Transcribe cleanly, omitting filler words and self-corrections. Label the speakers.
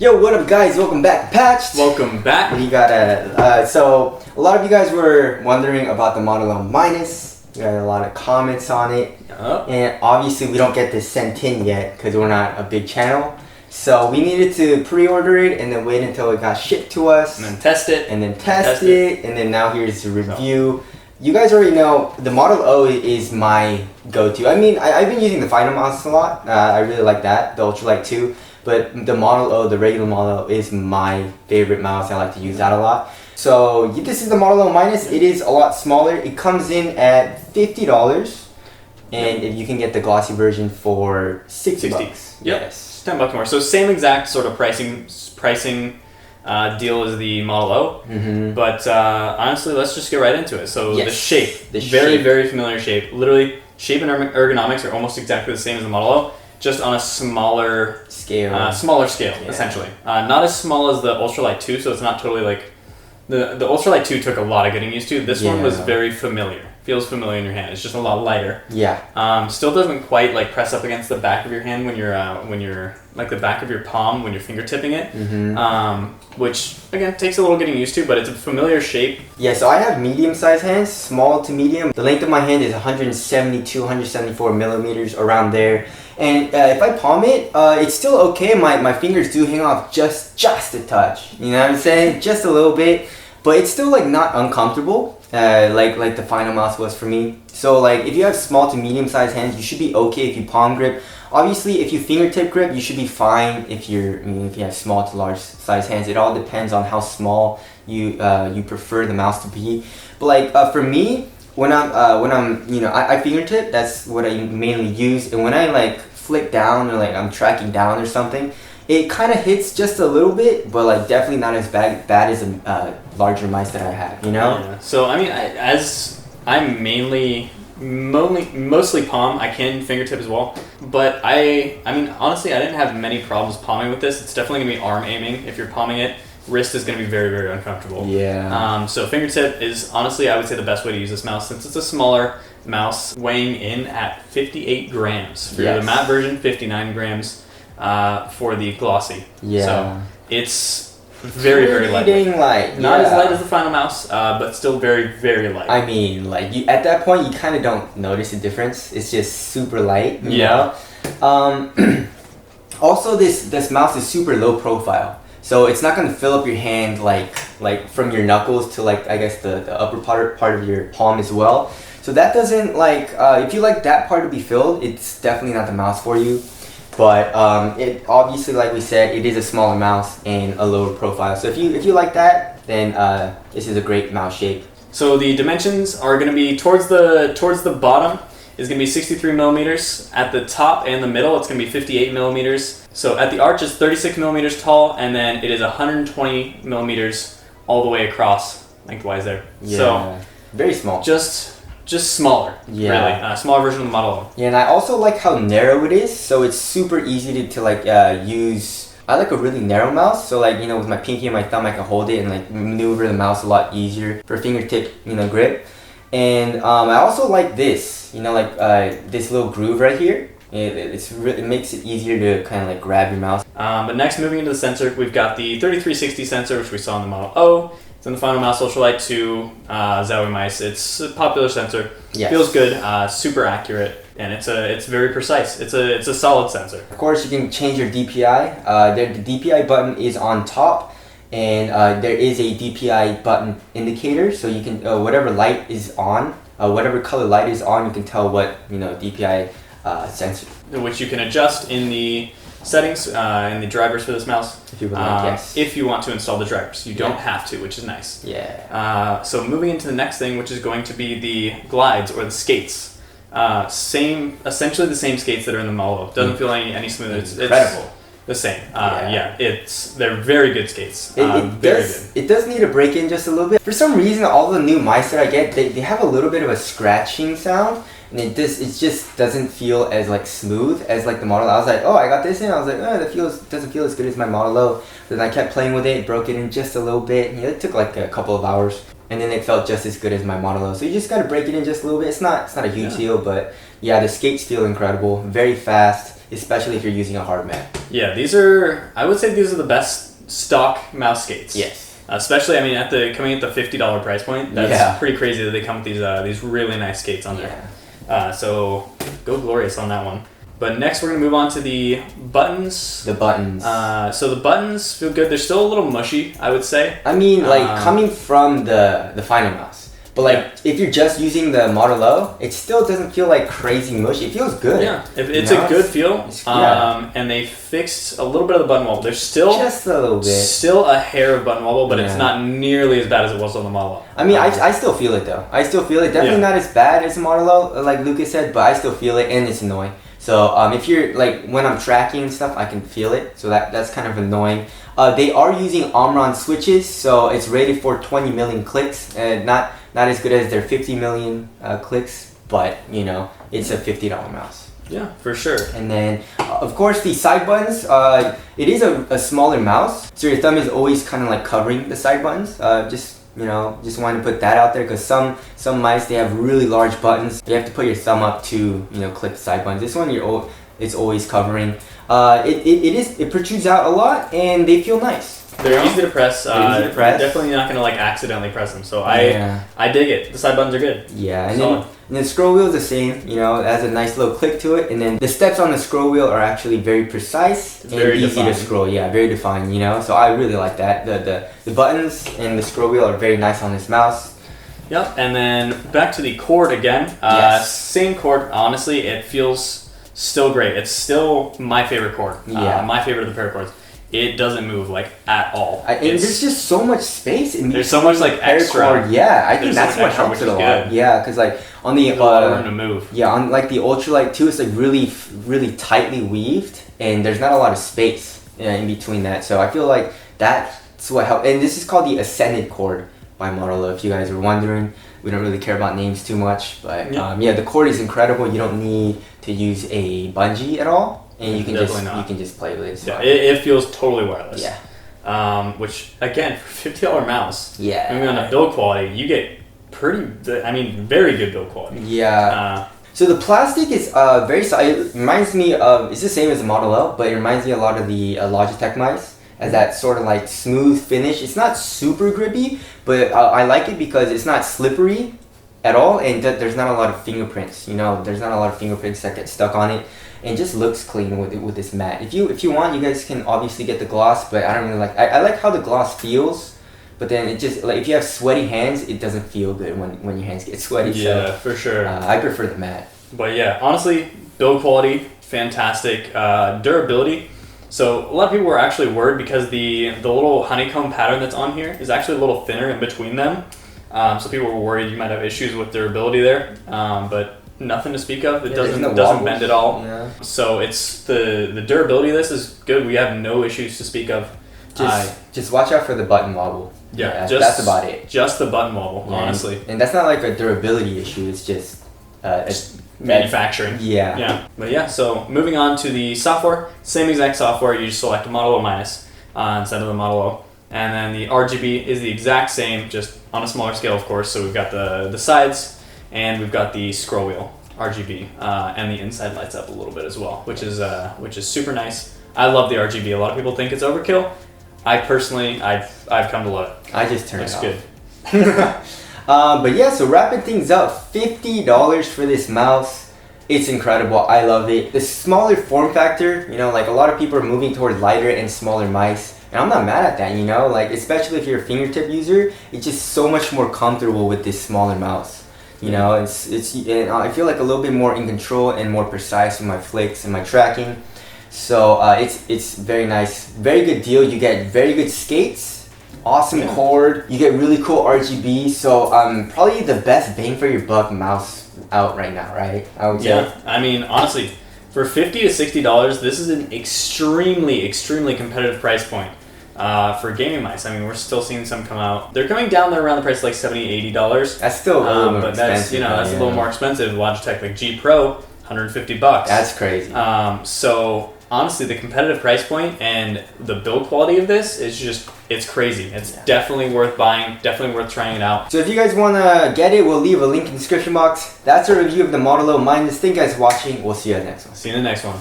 Speaker 1: Yo, what up, guys? Welcome back, Patched.
Speaker 2: Welcome back.
Speaker 1: We got so a lot of you guys were wondering about the Model L Minus. We got a lot of comments on it, and obviously we don't get this sent in yet because we're not a big channel. So we needed to pre-order it and then wait until it got shipped to us,
Speaker 2: and then test it,
Speaker 1: and then now here's the review. You guys already know the Model O is my go-to. I mean, I've been using the Final mouse a lot. I really like that, the Ultralight 2. But the Model O, the regular Model O, is my favorite mouse. I like to use that a lot. So this is the Model O Minus. It is a lot smaller. It comes in at $50, and you can get the glossy version for $60.
Speaker 2: Yep.
Speaker 1: Yes,
Speaker 2: $10 more. So same exact sort of pricing deal as the Model O.
Speaker 1: Mm-hmm.
Speaker 2: But honestly, let's just get right into it. So
Speaker 1: yes.
Speaker 2: the shape, very familiar shape. Literally, shape and ergonomics are almost exactly the same as the Model O, just on a smaller scale, essentially. Not as small as the Ultralight 2, so it's not totally like the Ultralight 2 took a lot of getting used to. This one was very familiar. Feels familiar in your hand. It's just a lot lighter.
Speaker 1: Yeah.
Speaker 2: Still doesn't quite like press up against the back of your hand when you're like the back of your palm when you're fingertipping it.
Speaker 1: Mm-hmm.
Speaker 2: Which again takes a little getting used to, but it's a familiar shape.
Speaker 1: Yeah, so I have medium-sized hands, small to medium. The length of my hand is 172, 174 millimeters, around there. And if I palm it, it's still okay. My fingers do hang off just a touch. You know what I'm saying? Just a little bit. But it's still like not uncomfortable, like the Final mouse was for me. So like if you have small to medium-sized hands, you should be okay if you palm grip. Obviously, if you fingertip grip, you should be fine if you have small to large size hands. It all depends on how small you prefer the mouse to be. But like for me, when I'm I fingertip. That's what I mainly use. And when I like flick down or like I'm tracking down or something, it kind of hits just a little bit, but like definitely not as bad as a larger mice that I have. You know.
Speaker 2: Yeah. So I mean, as I'm mostly palm. I can fingertip as well, but I mean honestly, I didn't have many problems palming with this. It's definitely gonna be arm aiming if you're palming it. Wrist is gonna be very uncomfortable.
Speaker 1: Yeah.
Speaker 2: So fingertip is honestly, I would say, the best way to use this mouse since it's a smaller mouse, weighing in at 58 grams for the matte version, 59 grams for the glossy.
Speaker 1: Yeah.
Speaker 2: So it's very light. Not as light as the Final mouse, but still very light.
Speaker 1: I mean, like at that point, you kind of don't notice the difference. It's just super light. You know? Also, this mouse is super low profile, so it's not gonna fill up your hand like from your knuckles to like I guess the upper part of your palm as well. So that doesn't like if you like that part to be filled, it's definitely not the mouse for you. But it obviously, like we said, it is a smaller mouse and a lower profile. So if you like that, then this is a great mouse shape.
Speaker 2: So the dimensions are going to be towards the bottom is going to be 63 millimeters. At the top and the middle, it's going to be 58 millimeters. So at the arch, it's 36 millimeters tall, and then it is 120 millimeters all the way across lengthwise there.
Speaker 1: Yeah.
Speaker 2: So
Speaker 1: very small.
Speaker 2: Just smaller, really. Smaller version of the Model O.
Speaker 1: Yeah, and I also like how narrow it is, so it's super easy to like use. I like a really narrow mouse, so like with my pinky and my thumb I can hold it and like maneuver the mouse a lot easier for fingertip grip. And I also like this, this little groove right here. It makes it easier to kind of like grab your mouse.
Speaker 2: But next, moving into the sensor, we've got the 3360 sensor, which we saw in the Model O. It's in the Final mouse Ultralight 2 Zowie mice. It's a popular sensor.
Speaker 1: Yes.
Speaker 2: Feels good, super accurate, and it's very precise. It's a solid sensor.
Speaker 1: Of course, you can change your DPI. The DPI button is on top, and there is a DPI button indicator, so you can whatever light is on, whatever color light is on, you can tell what DPI sensor.
Speaker 2: Which you can adjust in the settings in the drivers for this mouse
Speaker 1: if you would like, yes.
Speaker 2: If you want to install the drivers. You don't have to, which is nice.
Speaker 1: Yeah.
Speaker 2: So moving into the next thing, which is going to be the glides or the skates. Essentially the same skates that are in the Model O. Doesn't feel any smoother. It's
Speaker 1: incredible.
Speaker 2: The same. They're very good skates.
Speaker 1: It does need to break in just a little bit. For some reason, all the new mice that I get, they have a little bit of a scratching sound. And it just doesn't feel as like smooth as like the Model O. I was like, oh, I got this in. I was like, oh, doesn't feel as good as my Model O. Then I kept playing with it, broke it in just a little bit. It took like a couple of hours, and then it felt just as good as my Model O. So you just gotta break it in just a little bit. It's not a huge deal, but yeah, the skates feel incredible, very fast. especially if you're using a hard mat.
Speaker 2: Yeah, I would say these are the best stock mouse skates.
Speaker 1: Yes.
Speaker 2: Especially, I mean, coming at the $50 price point, that's pretty crazy that they come with these really nice skates on there. So go Glorious on that one. But next we're going to move on to the buttons.
Speaker 1: The buttons.
Speaker 2: So the buttons feel good. They're still a little mushy, I would say.
Speaker 1: I mean, like coming from the Final Mouse. But like if you're just using the Model O, it still doesn't feel like crazy mushy. It feels good.
Speaker 2: Yeah, it's a good feel. And they fixed a little bit of the button wobble. There's still
Speaker 1: just a little bit.
Speaker 2: Still a hair of button wobble, but it's not nearly as bad as it was on the Model O.
Speaker 1: I mean, I still feel it though. I still feel it. Definitely not as bad as the Model O, like Lucas said, but I still feel it, and it's annoying. So if you're like when I'm tracking and stuff, I can feel it. So that's kind of annoying. They are using Omron switches, so it's rated for 20 million clicks, and not as good as their 50 million clicks, but you know it's a $50 mouse.
Speaker 2: Yeah, for sure.
Speaker 1: And then of course the side buttons. It is a smaller mouse, so your thumb is always kind of like covering the side buttons. Just wanted to put that out there because some mice, they have really large buttons. You have to put your thumb up to click the side buttons. This one it's always covering. It protrudes out a lot and they feel nice.
Speaker 2: They're easy to press.
Speaker 1: Easy to press.
Speaker 2: You're definitely not gonna like accidentally press them. So I dig it. The side buttons are good.
Speaker 1: Yeah, and then the scroll wheel is the same. It has a nice little click to it, and then the steps on the scroll wheel are actually very precise and
Speaker 2: very
Speaker 1: easy
Speaker 2: defined.
Speaker 1: to scroll. Yeah, very defined. So I really like that. The buttons and the scroll wheel are very nice on this mouse.
Speaker 2: Yep. And then back to the cord again.
Speaker 1: Yes.
Speaker 2: Same cord. Honestly, it feels still great. It's still my favorite cord.
Speaker 1: Yeah.
Speaker 2: My favorite of the paracords. It doesn't move like at all.
Speaker 1: And there's just so much space in
Speaker 2: There's so much like extra.
Speaker 1: Paracord. Yeah, I think that's
Speaker 2: so much
Speaker 1: what
Speaker 2: extra,
Speaker 1: helps
Speaker 2: which
Speaker 1: it a
Speaker 2: is
Speaker 1: lot.
Speaker 2: good.
Speaker 1: Yeah, because like on the
Speaker 2: There's a lot of room to move.
Speaker 1: Yeah, on like the Ultralight 2, it's like really really tightly weaved, and there's not a lot of space in between that. So I feel like that's what helped. And this is called the Ascended cord by Model O. If you guys are wondering, we don't really care about names too much, but the cord is incredible. You don't need to use a bungee at all. And you can just play with it.
Speaker 2: Yeah, it feels totally wireless.
Speaker 1: Yeah.
Speaker 2: Which again, for $50 mouse.
Speaker 1: Yeah.
Speaker 2: I mean, on the build quality, you get very good build quality.
Speaker 1: Yeah. So the plastic is very solid. It reminds me of, it's the same as the Model L, but it reminds me a lot of the Logitech mice, as that sort of like smooth finish. It's not super grippy, but I like it because it's not slippery at all, and there's not a lot of fingerprints. There's not a lot of fingerprints that get stuck on it. And just looks clean with this mat. If you want, you guys can obviously get the gloss, but I don't really like. I like how the gloss feels, but then it just like if you have sweaty hands, it doesn't feel good when your hands get sweaty.
Speaker 2: Yeah,
Speaker 1: so,
Speaker 2: for sure.
Speaker 1: I prefer the mat.
Speaker 2: But yeah, honestly, build quality fantastic. Durability. So a lot of people were actually worried because the little honeycomb pattern that's on here is actually a little thinner in between them. So people were worried you might have issues with durability there, but. Nothing to speak of. It doesn't bend at all.
Speaker 1: Yeah.
Speaker 2: So it's the durability of this is good. We have no issues to speak of.
Speaker 1: Just watch out for the button wobble.
Speaker 2: Yeah,
Speaker 1: that's about it.
Speaker 2: Just the button wobble, honestly.
Speaker 1: And that's not like a durability issue. It's just
Speaker 2: manufacturing.
Speaker 1: Yeah.
Speaker 2: Yeah. But yeah. So moving on to the software, same exact software. You just select Model O minus instead of the Model O, and then the RGB is the exact same, just on a smaller scale, of course. So we've got the sides. And we've got the scroll wheel RGB, and the inside lights up a little bit as well, which is super nice. I love the RGB. A lot of people think it's overkill. I personally, I've come to love it.
Speaker 1: I just turned it off.
Speaker 2: It's good.
Speaker 1: But yeah, so wrapping things up, $50 for this mouse. It's incredible. I love it. The smaller form factor, like a lot of people are moving towards lighter and smaller mice. And I'm not mad at that, like especially if you're a fingertip user, it's just so much more comfortable with this smaller mouse. And I feel like a little bit more in control and more precise with my flicks and my tracking. So it's very nice, very good deal. You get very good skates, awesome cord. You get really cool RGB. So probably the best bang for your buck mouse out right now, right? I would say.
Speaker 2: Yeah, I mean honestly, for $50 to $60, this is an extremely, extremely competitive price point. For gaming mice, I mean, we're still seeing some come out. They're coming down there around the price of like $70, $80.
Speaker 1: That's still a little more
Speaker 2: but
Speaker 1: expensive.
Speaker 2: That's a little more expensive. Logitech like G Pro, $150.
Speaker 1: That's crazy.
Speaker 2: So honestly, the competitive price point and the build quality of this is it's crazy. It's definitely worth buying. Definitely worth trying it out.
Speaker 1: So if you guys want to get it, we'll leave a link in the description box. That's a review of the Model O minus. Thank you guys for watching. We'll see you at the next one.
Speaker 2: See you in the next one.